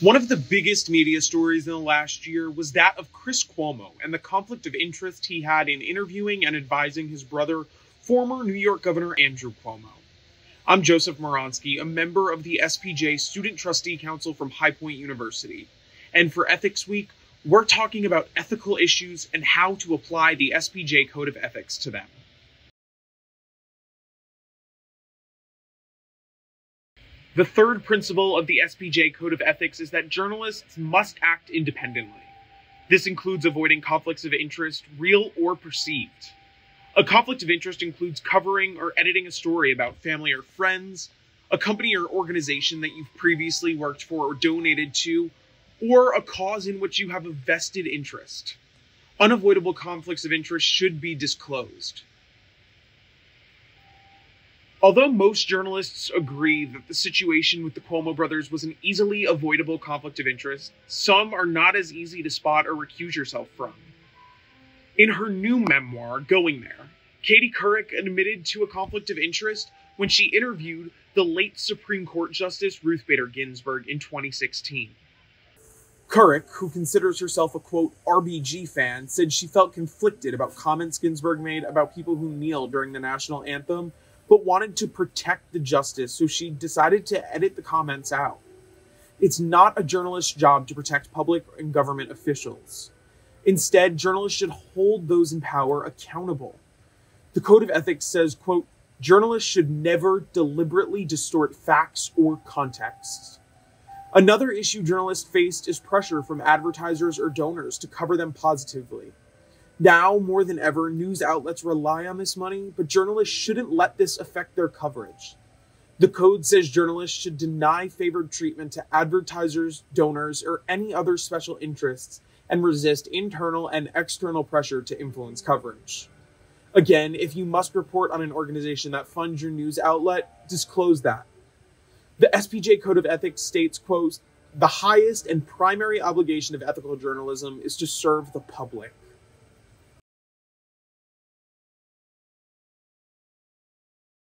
One of the biggest media stories in the last year was that of Chris Cuomo and the conflict of interest he had in interviewing and advising his brother, former New York Governor Andrew Cuomo. I'm Joseph Moronsky, a member of the SPJ Student Trustee Council from High Point University. And for Ethics Week, we're talking about ethical issues and how to apply the SPJ Code of Ethics to them. The third principle of the SPJ Code of Ethics is that journalists must act independently. This includes avoiding conflicts of interest, real or perceived. A conflict of interest includes covering or editing a story about family or friends, a company or organization that you've previously worked for or donated to, or a cause in which you have a vested interest. Unavoidable conflicts of interest should be disclosed. Although most journalists agree that the situation with the Cuomo brothers was an easily avoidable conflict of interest, some are not as easy to spot or recuse yourself from. In her new memoir, Going There, Katie Couric admitted to a conflict of interest when she interviewed the late Supreme Court Justice Ruth Bader Ginsburg in 2016. Couric, who considers herself a, quote, RBG fan, said she felt conflicted about comments Ginsburg made about people who kneel during the national anthem, but wanted to protect the justice, so she decided to edit the comments out. It's not a journalist's job to protect public and government officials. Instead, journalists should hold those in power accountable. The Code of Ethics says, quote, journalists should never deliberately distort facts or contexts. Another issue journalists faced is pressure from advertisers or donors to cover them positively. Now, more than ever, news outlets rely on this money, but journalists shouldn't let this affect their coverage. The code says journalists should deny favored treatment to advertisers, donors, or any other special interests, and resist internal and external pressure to influence coverage. Again, if you must report on an organization that funds your news outlet, disclose that. The SPJ Code of Ethics states, quote, the highest and primary obligation of ethical journalism is to serve the public.